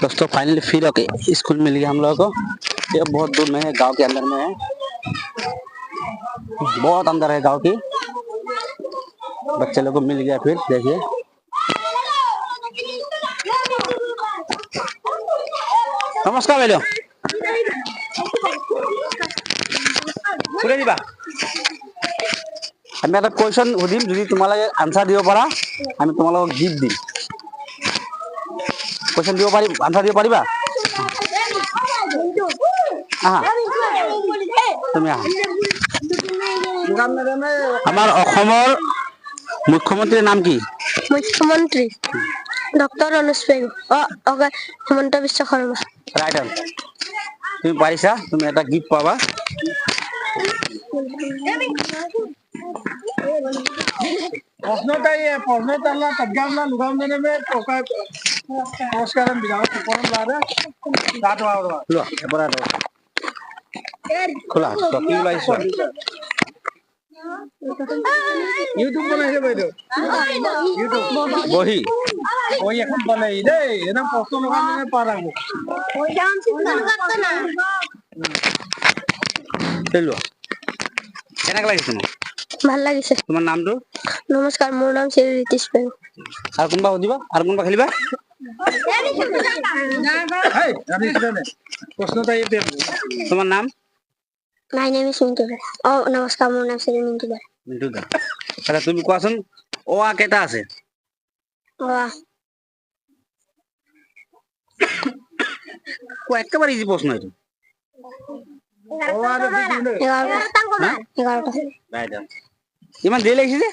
दोस्तों फाइनली फिर okay school मिल गया हम लोगों को। ये बहुत दूर में है, गांव के अंदर में है, बहुत अंदर है गांव की। बच्चे लोग को मिल गया फिर, देखिए। नमस्कार বাইদেউ, কোনে দিবা? আমি একটা কোয়েশ্চন সুধিম, যদি তোমালোকে আনসার দিব পাৰা আমি তোমালোকক গিফট দিম। কোয়েশ্চন দিব পাৰি, আনসাৰ দিব পাৰিবা? আহা তুমি আহা। আমাৰ অসমৰ মুখ্যমন্ত্ৰীৰ নাম কি? মুখ্যমন্ত্ৰী doctor Anuj Pegu Himanta Biswa Sarma. Right answer. তুমি পাৰিছা, তুমি এটা গিফট পাবা। খোলা টকি ওলাইছো। ইউটিউব বনাইছে বাইদেউ, বহি বহি এখন বনাই দেই, এনে প্ৰশ্ন লগা মানে পাৰাব। কেনেকে লাগিছে তোমাক? ভাল লাগিছে। তোমাৰ নামটো? নমস্কাৰ, মোৰ নাম শ্ৰী ৰীতিশ পেগু। আৰু কোনোবা সুধিবা? আৰু কোনোবা খেলিবা? তোমাৰ নাম? মাই নেম ইজ মিন্টু দা। নমস্কাৰ, মোৰ নাম শ্ৰী মিন্টু দা। মিন্টু দা। আচ্ছা তুমি কোৱাচোন, অ আ কেইটা আছে? একেবাৰে ইজি প্ৰশ্ন এইটো। 11টা। ইমান দেৰি লাগিছে যে?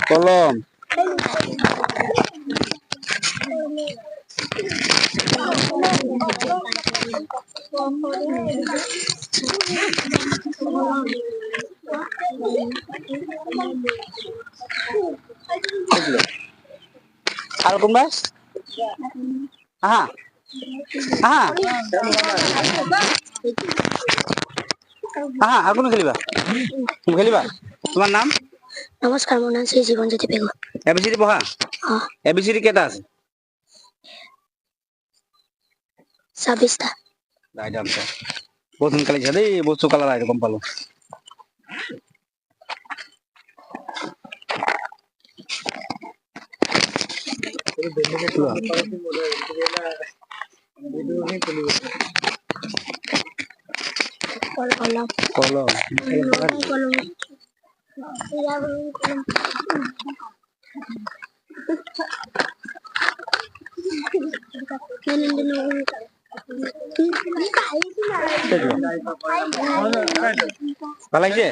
কলম। আৰ কোনবা? আহা আহা আহা, আৰ কোন খেলিবা? তুমি খেলিবা? তোমাৰ নাম? নমস্কাৰ, মোৰ নাম শ্ৰী জীৱনজ্যোতি পেগু। এবিসিডি পঢ়া? এবিসিডি কেইটা আছে? 26টা। Right answer. বহুত সোনকালে লিখা দেই, বহুত চোকালা রাইট, গম পালো। কলম। ভাল লাগছে?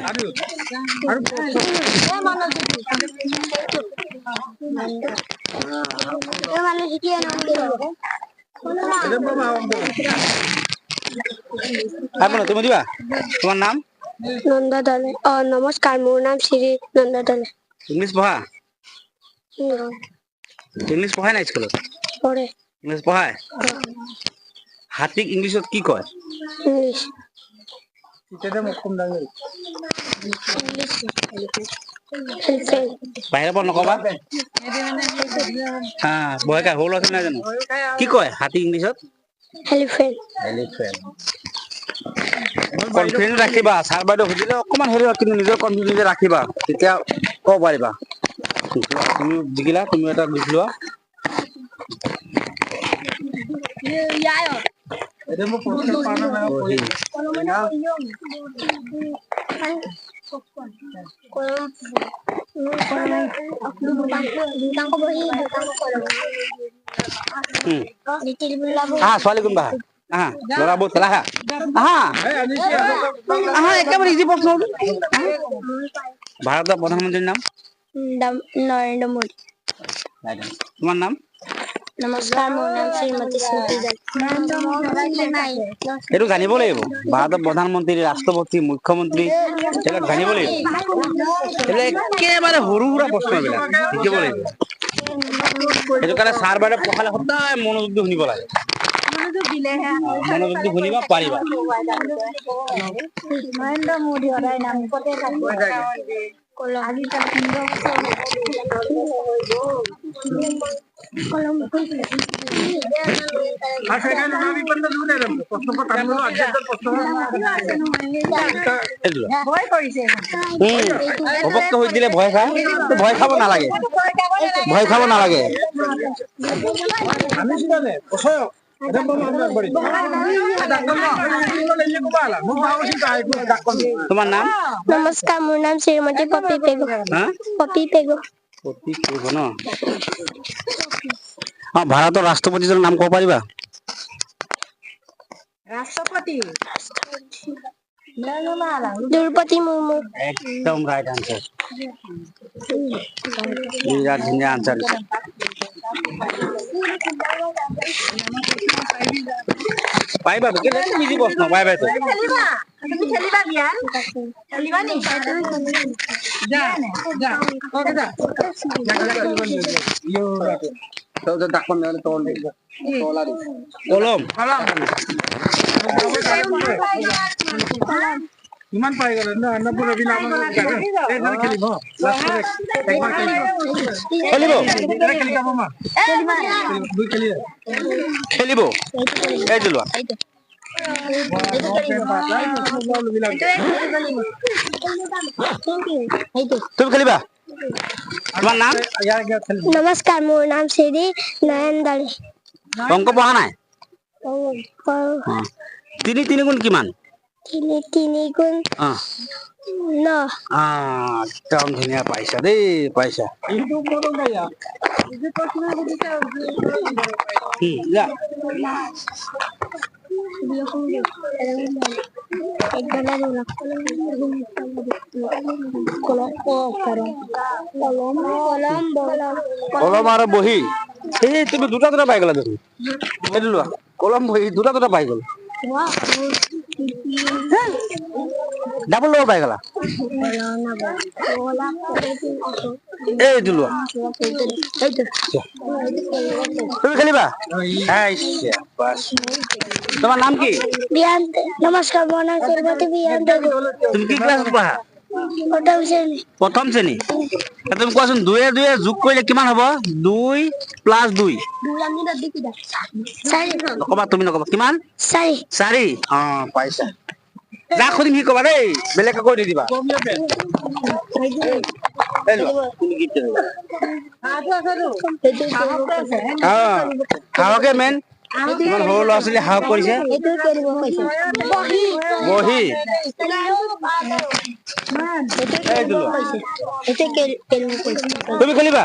তুমি দিবা? তোমার নাম? নন্দা দলে। নমস্কাৰ, মোৰ নাম শ্ৰী নন্দা দলে। ইংলিশ পঢ়া? ইংলিশ পঢ়ায় না স্কুলত? পঢ়ে। ইংলিশ পঢ়ায়? হাতীক ইংলিশত কি কয়? ইংলিশ। বাহিৰৰ পৰা নকবা। হা ভয় সৰু ল'ৰা ছোৱালী নাই জানো? কি কয় হাতী ইংলিশত? এলিফেন্ট। কনফিডেন্স ৰাখিবা, ছাৰ বাইদেউ সুধিলে অকমান হেৰি হয়, কিন্তু নিজৰ কনফিডেন্স ৰাখিবা, তেতিয়া ক'ব পাৰিবা। তুমি জিকিলা, তুমি এটা লিখ লোৱা। ছোৱালী কোনবা? ল'ৰা বহুত খেলা হা। একেবাৰে ইজি প্ৰশ্ন। ভাৰতৰ প্ৰধানমন্ত্ৰীৰ নাম? নৰেন্দ্ৰ মোদী। তোমাৰ নাম? নমস্কাৰ, মোৰ নাম শ্ৰীমতী স্মৃতি জাল। এইটো জানিব লাগিব। ভাৰতৰ প্ৰধানমন্ত্ৰী, ৰাষ্ট্ৰপতি, মুখ্যমন্ত্ৰী এইবিলাক জানিব লাগিব। এইবিলাক একেবাৰে সৰু সুৰা প্ৰশ্ন, এইবিলাক শিকিব লাগিব। সেইটো কাৰণে ছাৰ বাইদেউ পঢ়ালে সদায় মনোযোগ দি শুনিব লাগে মনোযোগ দি শুনিব পাৰিবা নৰেন্দ্ৰ মোদী সদায় নামতে ঘপককে হৈ দিলে ভয় খায় ভয় খাব নালাগে ভয় খাব নালাগে তোমাৰ নাম নমস্কাৰ মোৰ নাম শ্ৰীমতী পপী পেগু হা পপী পেগু পপী পেগু ন ভাৰতৰ ৰাষ্ট্ৰপতিজনৰ নাম ক'ব পাৰিবা দ্ৰৌপদী মুৰ্মু একদম ৰাইট আনসাৰ বিৰাট ধুনীয়া আনসাৰ পাইবা তো কেলে ইজি প্ৰশ্ন পাইবা তো কলম কিমান পাই গ'লে না নব্বৈ ৰবি নাম খেলিব খেলিব খেলি যাব মা দুই খেলি খেলিব এই দিলোৱা তুমি খেলিবা তোমাৰ নাম নমস্কাৰ মোৰ নাম শ্ৰী নয়ন দালি অংক পঢ়া নাই তিনি তিনি গুণ কিমান তিনি গুণ ন একদম ধুনীয়া পাইছা দেই পাইছা যা কলম আৰু বহি এই তুমি দুটা দুটা পাই গলা দেখোন এইটো লোৱা কলম বহি দুটা দুটা পাই গল ডাবল ডাবল পাই গলা এইটো লোৱা তুমি খেলিবা তোমাৰ নাম কি বিয়ান্ত নমস্কাৰ মোৰ নাম শ্ৰীমতী বিয়ান্ত তুমি কি ক্লাছত পঢ়া প্ৰথম শ্ৰেণী তুমি কোৱাচোন দুয়ে দুয়ে যোগ কৰিলে কিমান হ'ব 2 + 2 নকবা তুমি নকবা কিমান 4 পাইছা যা খুদিম কি কবা দেই বেলেগ কৈ দি দিবা হাৱকে মেন ইমান সৰু ল'ৰা ছোৱালী হাৱ কৰিছে বহি তুমি খেলিবা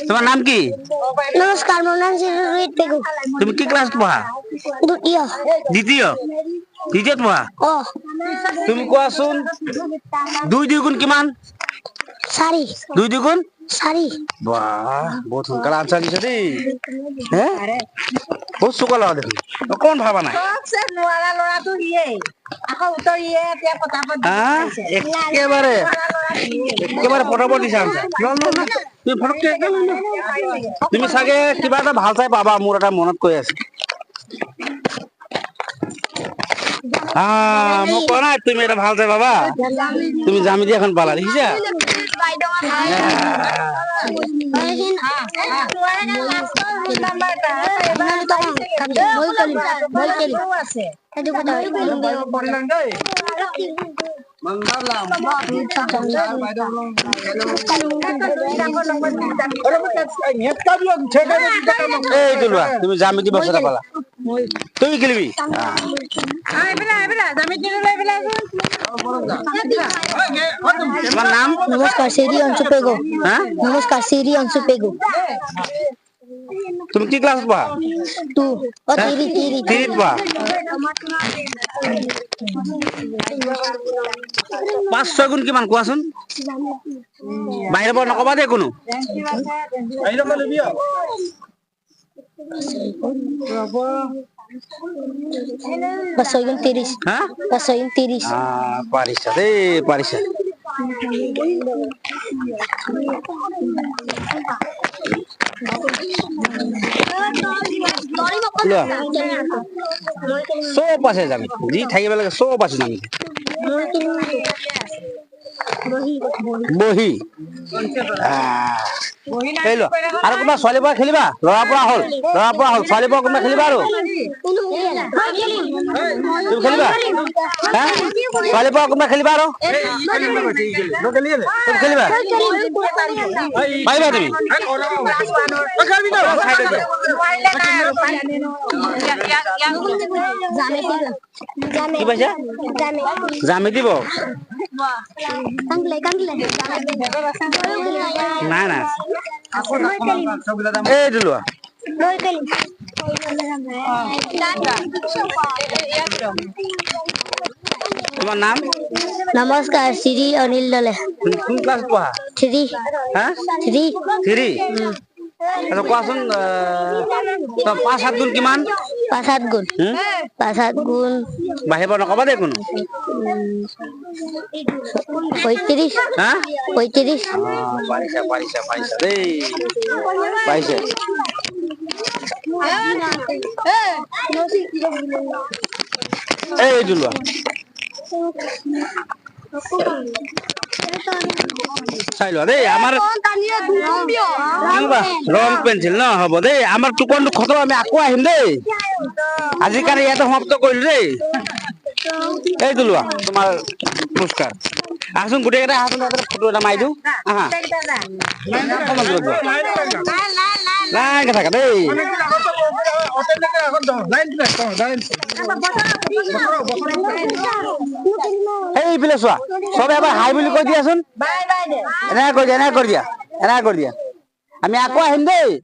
তোমাৰ নাম কি নমস্কাৰ মোৰ নাম শ্ৰী ৰোহিত পেগু তুমি কি ক্লাছ পঢ়া দ্বিতীয় দ্বিতীয়ত পঢ়া তুমি কোৱাচোন 2 2 গুণ কিমান 4 2 2 গুণ 4 বাহ বহুত সোনকালে আনসাৰ দিছে দেই হে বহুত চোকা ল'ৰা দেখোন অকণ ভাবা নাই একেবাৰে একেবাৰে পটাপট দিছা আনসাৰ তুমি ফটককে তুমি চাগে কিবা এটা ভাল চাই পাবা মোৰ এটা মনত কৈ আছে মই কোৱা নাই তুমি এটা ভাল চাই পাবা তুমি জামিতি এখন পালা দেখিছা তুমি জামিতি বছৰ পালা তুমি খেলিবি তোমাৰ নাম নমস্কাৰ শ্ৰী অংশু পেগু নমস্কাৰ শ্ৰী অংশু পেগু তুমি কি ক্লাছ পঢ়া 2 তিৰিত পঢ়া 5 6 গুণ কিমান কোৱাচোন বাহিৰৰ পৰা নকবা দে কোনো 5 30 হা 5 30 পাৰিছা দেই পাৰিছা লোৱা চব আছে জামি যি থাকিব লাগে চব আছে জামি বহি এই লোৱা আৰু কোনোবা ছোৱালীৰ পৰা খেলিবা ল'ৰাৰ পৰা হ'ল ছোৱালীৰ পৰা কোনোবা খেলিবা আৰু তুমি খেলিবা হা ছোৱালীৰ পৰা কোনোবা খেলিবা আৰু তুমি খেলিবা পাৰিবা তুমি কি পাইছা জামি দিব নাই নাই এইটো লোৱা তোমাৰ নাম নমস্কাৰ শ্ৰী অনিল দলে কোন ক্লাছ পঢ়া 3 হা 3 3 আচ্ছা কোৱাচোন 5 7 গুণ কিমান 5 7 গুণ 5 7 গুণ বাহিৰ পৰা নকবা দেই কোনো 35 হা 35 পাৰিছা দেই পাৰিছে এইটো লোৱা চাই লোৱা দেই আমাৰ ৰং পেঞ্চিল ন হ'ব দেই আমাৰ টোকনটো খতম আমি আকৌ আহিম দেই আজিৰ কাৰণে ইয়াতে সমাপ্ত কৰিলো দেই এইটো লোৱা তোমাৰ পুৰস্কাৰ আহচোন গোটেইকেইটা আহচোন ফটো এটা মাৰি দিওঁ আহা লাইনকে থাকা দেই এইফালে চোৱা চবে এবাৰ হাই বুলি কৈ দিয়াচোন এনেকে কৰি দিয়া আমি আকৌ আহিম দেই